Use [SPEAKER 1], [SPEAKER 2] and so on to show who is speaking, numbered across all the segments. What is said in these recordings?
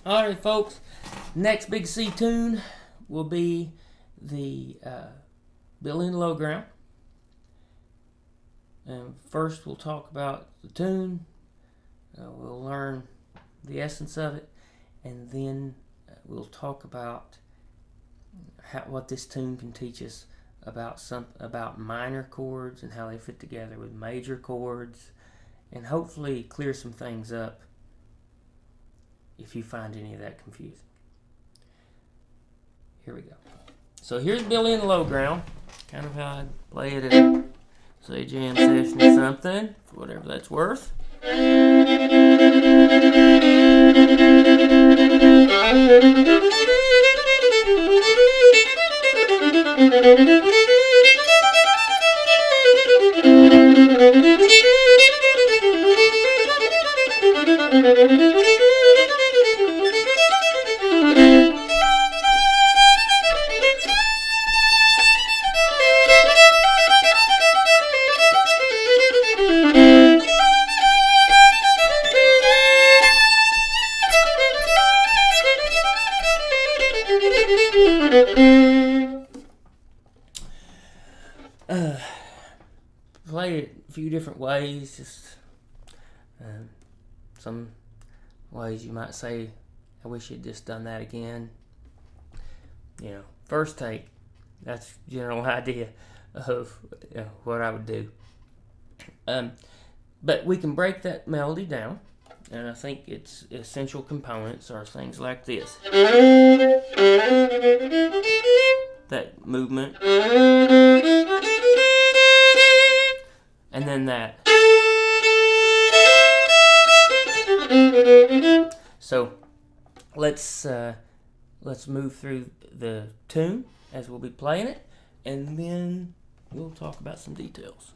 [SPEAKER 1] Alright, folks, next Big C tune will be the Billy in the Lowground. And first we'll talk about the tune, we'll learn the essence of it, and then we'll talk about what this tune can teach us about minor chords and how they fit together with major chords, and hopefully clear some things up if you find any of that confusing. Here we go. So here's Billy in the Lowground, kind of how I play it at, say, jam session or something, for whatever that's worth. Play it a few different ways. Just some ways you might say, I wish you'd just done that again. You know, first take, that's the general idea of what I would do. But we can break that melody down, and I think its essential components are things like this. That movement. And then that. So let's move through the tune as we'll be playing it, and then we'll talk about some details.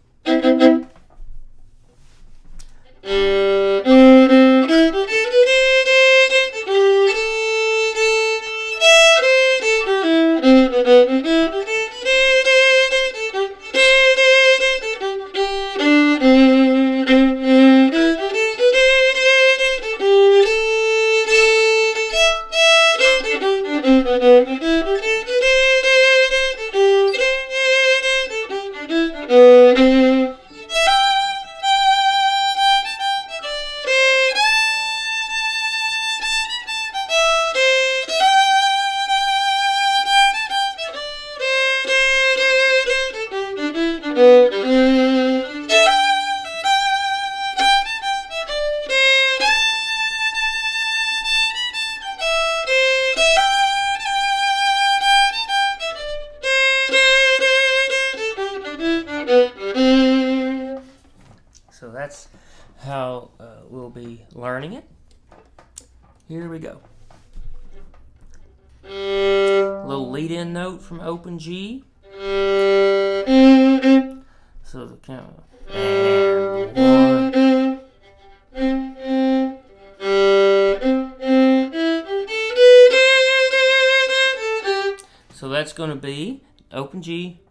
[SPEAKER 1] So that's how we'll be learning it. Here we go. A little lead-in note from open G. So the count. And one. So that's going to be open G.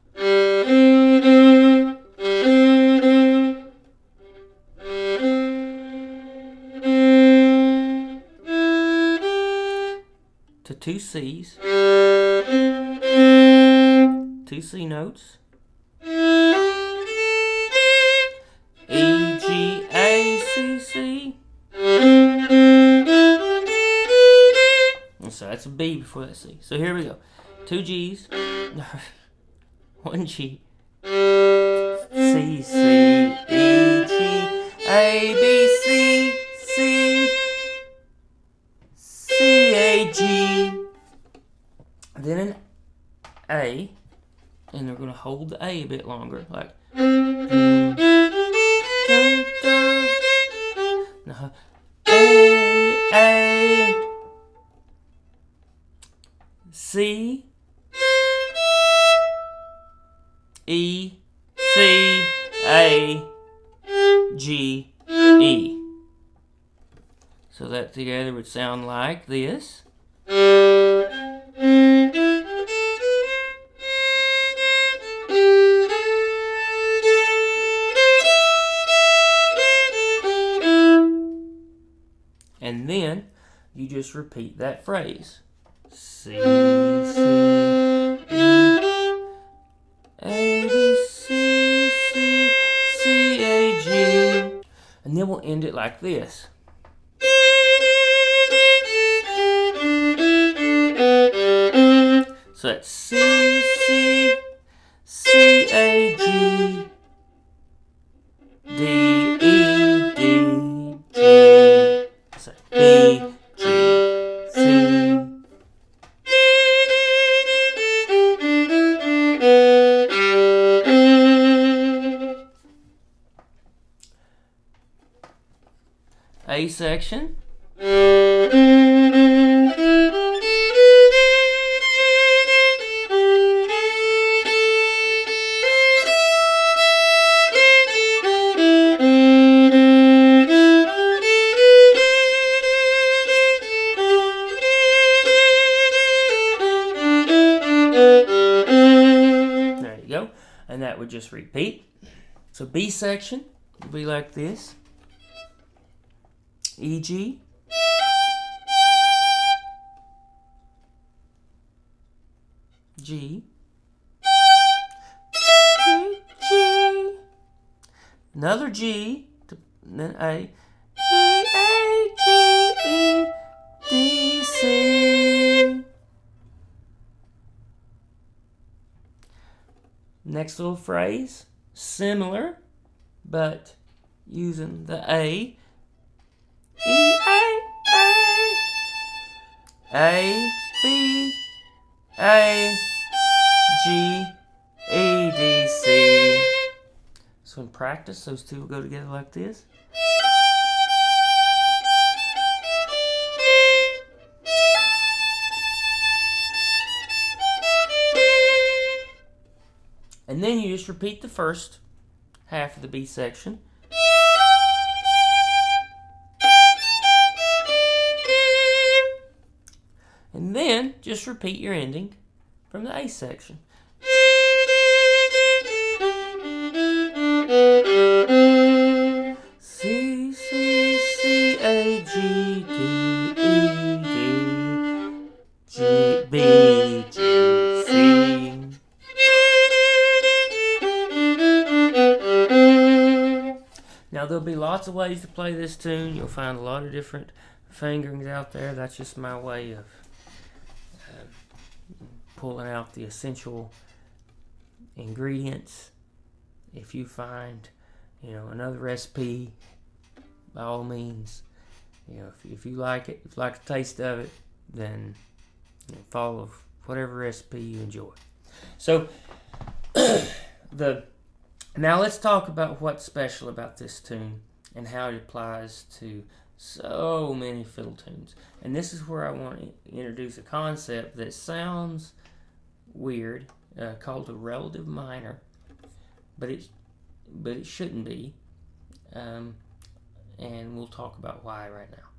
[SPEAKER 1] To two C's, two C notes, E, G, A, C, C. And so that's a B before that C. So here we go. Two G's, one G, C, C, E, G, A, B, C, C, C, A, G, then an A, and we're going to hold the A bit longer, like A, C, E, C, A, G, E. So that together would sound like this. And then you just repeat that phrase. C, C, E, A, B, C, C, C, A, G. And then we'll end it like this. So that's C, C, C, A, G, D, E, D, G. So B, G, C. A section. There you go. And that would just repeat. So B section would be like this. E, G. G. G, G. Another G. Then A. G, A, G, E, D, C. Next little phrase. Similar, but using the A. E, A, B, A, G, E, D, C. So in practice, those two will go together like this. And then you just repeat the first half of the B section. And then just repeat your ending from the A section. C, C, C, A, G, D, E, D, G, B, G, C. Now there'll be lots of ways to play this tune. You'll find a lot of different fingerings out there. That's just my way of pulling out the essential ingredients. If you find, another recipe, by all means, if you like it, if you like the taste of it, then follow whatever recipe you enjoy. So now let's talk about what's special about this tune and how it applies to so many fiddle tunes. And this is where I want to introduce a concept that sounds weird, called a relative minor, but it shouldn't be, and we'll talk about why right now.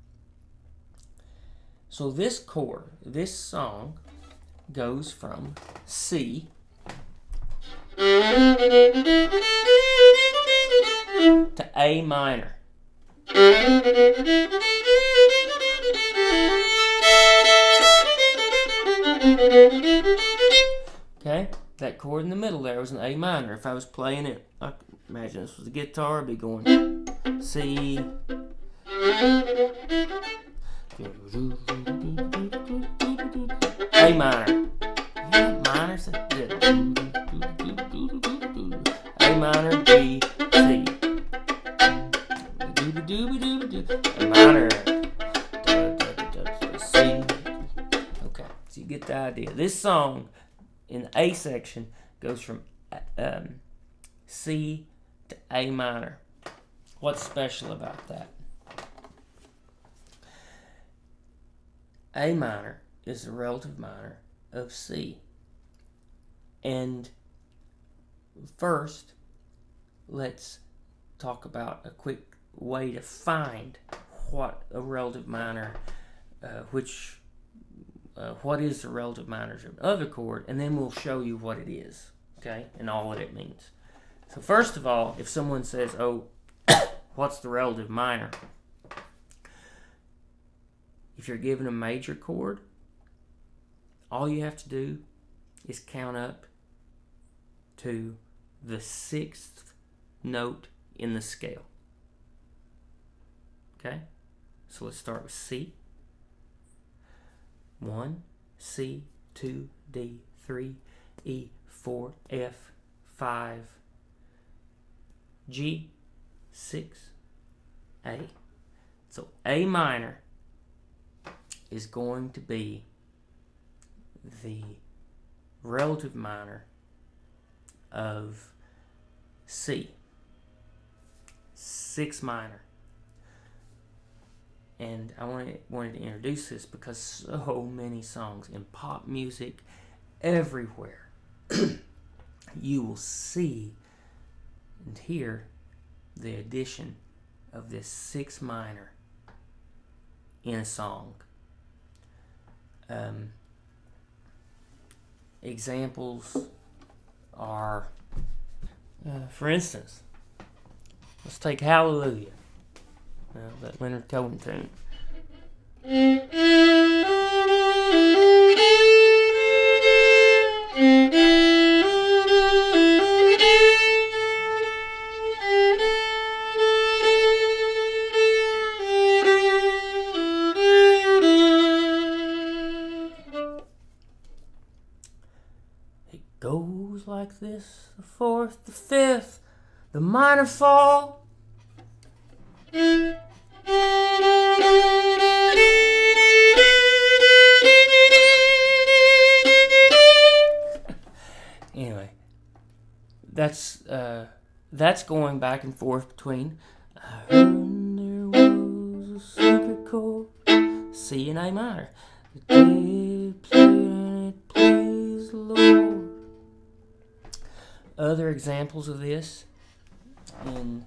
[SPEAKER 1] So this chord, this song, goes from C to A minor. Okay, that chord in the middle there was an A minor. If I was playing it, I imagine this was a guitar, I'd be going C, A minor. Minor, A minor, G, C, A minor, C. Okay, so you get the idea. This song in the A section goes from C to A minor. What's special about that? A minor is the relative minor of C. And first, let's talk about a quick way to find what a relative minor, what is the relative minor of a chord, and then we'll show you what it is, okay, and all that it means. So first of all, if someone says, oh, what's the relative minor? if you're given a major chord, all you have to do is count up to the 6th note in the scale. Okay? So let's start with C. 1, C, 2, D, 3, E, 4, F, 5, G, 6, A. So A minor is going to be the relative minor of C. 6 minor. And I wanted to introduce this because so many songs in pop music everywhere you will see and hear the addition of this 6 minor in a song. Examples are, for instance, let's take Hallelujah, that Leonard Cohen tune. Goes like this: the 4th, the 5th, the minor fall. Anyway, that's going back and forth between there was a secret chord, C and A minor. The day played and it pleased the Lord. Other examples of this in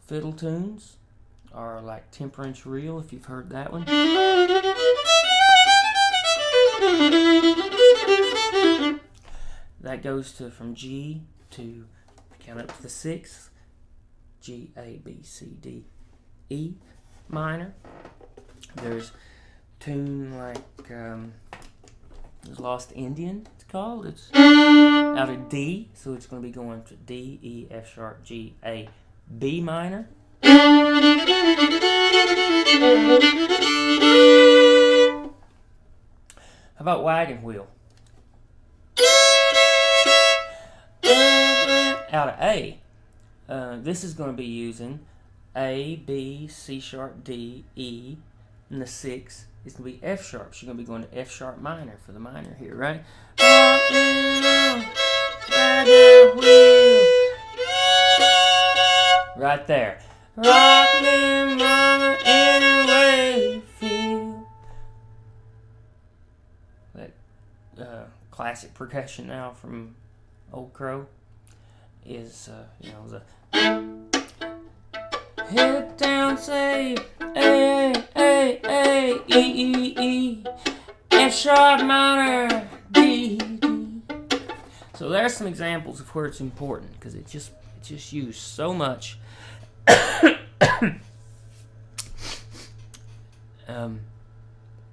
[SPEAKER 1] fiddle tunes are like Temperance Reel, if you've heard that one. That goes to from G to count up to the 6th, G, A, B, C, D, E minor. There's a tune like Lost Indian, it's called. It's out of D, so it's going to be going to D, E, F sharp, G, A, B minor. How about Wagon Wheel? Out of A. This is going to be using A, B, C sharp, D, E, and the 6 is going to be F sharp. So you're going to be going to F sharp minor for the minor here, right? Right there. Rock me, mama, any way you feel. That classic percussion now from Old Crow is, the head down, say A, A, A, E, E, E, F sharp minor, D, D. So there's some examples of where it's important because it's just used so much.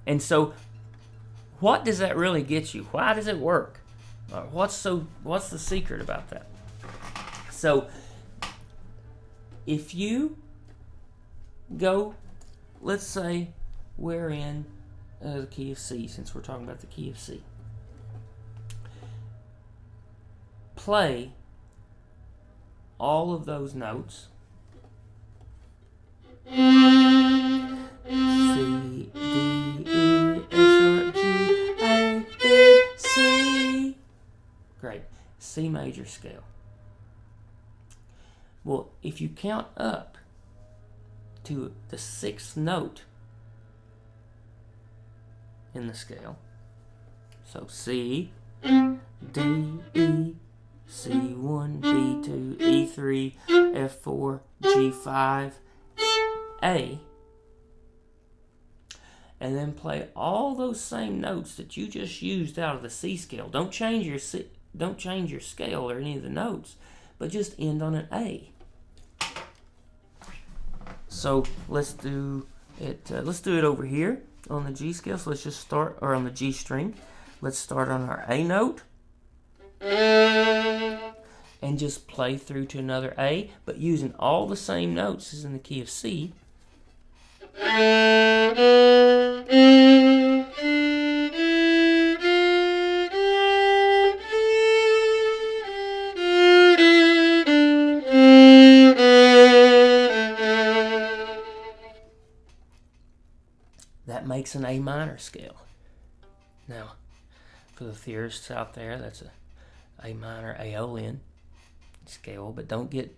[SPEAKER 1] And so, what does that really get you? Why does it work? What's the secret about that? So, if you go, let's say we're in the key of C, since we're talking about the key of C. Play all of those notes. C, D, E, F sharp, G, A, B, C. Great. C major scale. Well, if you count up to the 6th note in the scale, so C, D, E, C1, B2, E3, F4, G5, A, and then play all those same notes that you just used out of the C scale. Don't change your scale or any of the notes, but just end on an A. So let's do let's do it over here on the G scale. So let's just start, or on the G string. Let's start on our A note and just play through to another A, but using all the same notes as in the key of C. That makes an A minor scale. Now, for the theorists out there, that's a minor aeolian scale, but don't get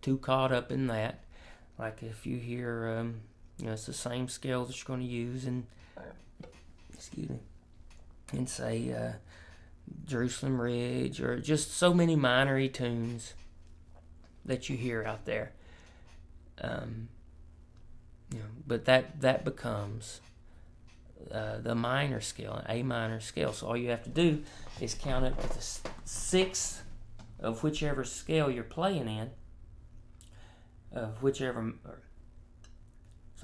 [SPEAKER 1] too caught up in that. Like if you hear, it's the same scale that you're going to use in, in say Jerusalem Ridge, or just so many minor tunes that you hear out there. But that becomes the minor scale, an A minor scale. So all you have to do is count up to the sixth of whichever scale you're playing in, so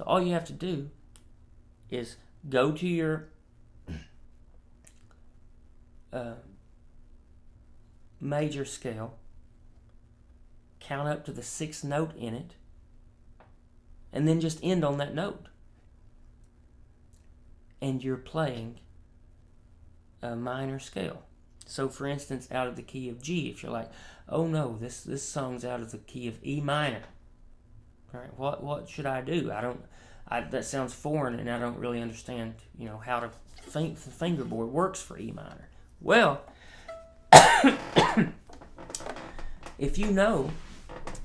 [SPEAKER 1] all you have to do is go to your major scale, count up to the sixth note in it, and then just end on that note. And you're playing a minor scale. So for instance, out of the key of G, if you're like, oh no, this song's out of the key of E minor. Right? What should I do? That sounds foreign, and I don't really understand, how the fingerboard works for E minor. Well, if you know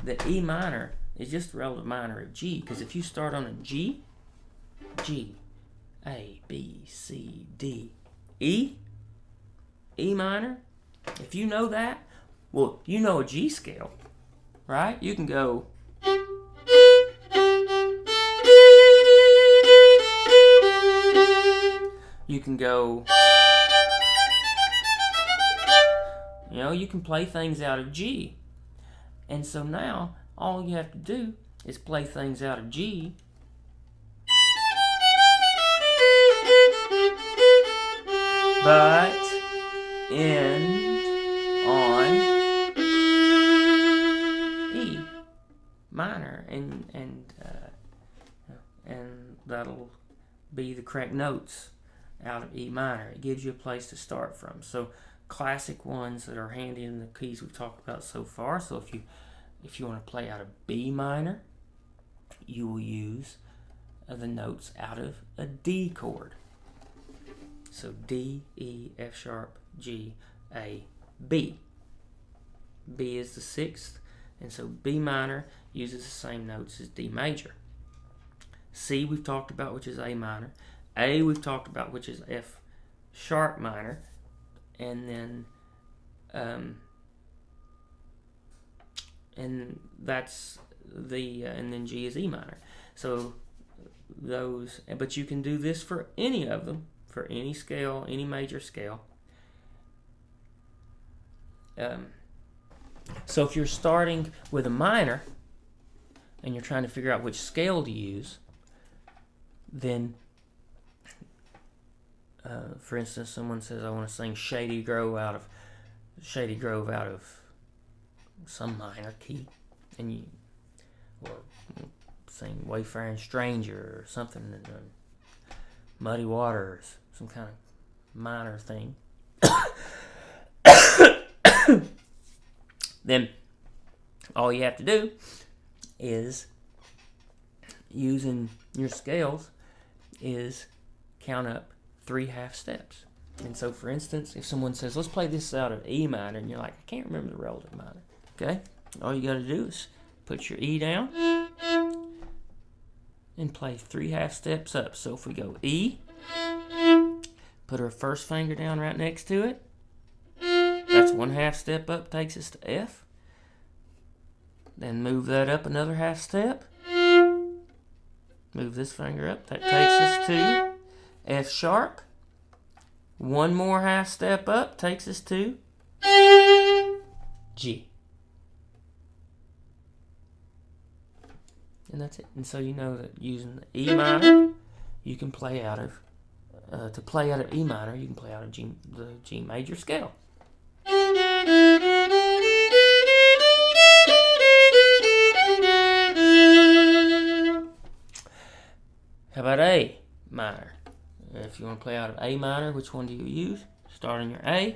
[SPEAKER 1] that E minor is just the relative minor of G, because if you start on a G, A, B, C, D, E, E minor, if you know that, well, you know a G scale, right? You can go, you can play things out of G. And so now, all you have to do is play things out of G, but end on E minor, and that'll be the correct notes out of E minor. It gives you a place to start from. So classic ones that are handy in the keys we've talked about so far. So if you want to play out of B minor, you will use the notes out of a D chord. So D, E, F sharp, G, A, B. B is the sixth, and so B minor uses the same notes as D major. C we've talked about, which is A minor. A we've talked about, which is F sharp minor, and then and then G is E minor. So those, but you can do this for any of them, for any scale, any major scale. So if you're starting with a minor and you're trying to figure out which scale to use, then for instance, someone says, I want to sing Shady Grove out of some minor key, and you, or sing Wayfaring Stranger or something, Muddy Waters, some kind of minor thing. Then all you have to do is, using your scales, is count up 3 half steps. And so for instance, if someone says, let's play this out of E minor, and you're like, I can't remember the relative minor. Okay? All you got to do is put your E down and play 3 half steps up. So if we go E, put our first finger down right next to it, that's 1 half step up, takes us to F. Then move that up another half step. Move this finger up, that takes us to F sharp. 1 more half step up, takes us to G. And that's it. And so you know that using the E minor, you can play out of, to play out of E minor, you can play out of the G major scale. How about A minor? If you want to play out of A minor, which one do you use? Start on your A,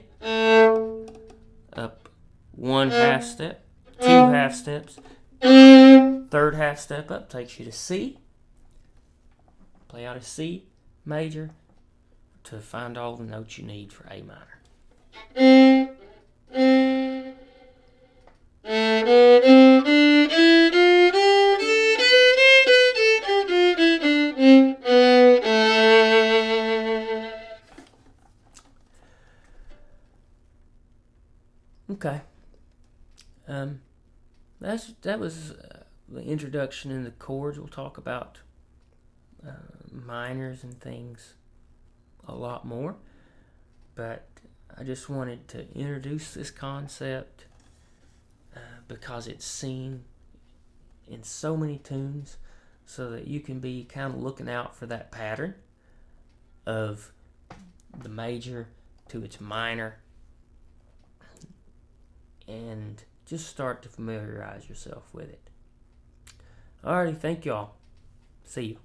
[SPEAKER 1] up 1 half step, 2 half steps, 3rd half step up takes you to C. Play out of C major to find all the notes you need for A minor. Okay. That was the introduction in the chords. We'll talk about minors and things a lot more, but I just wanted to introduce this concept because it's seen in so many tunes, so that you can be kind of looking out for that pattern of the major to its minor, and just start to familiarize yourself with it. Alrighty, thank y'all. See you.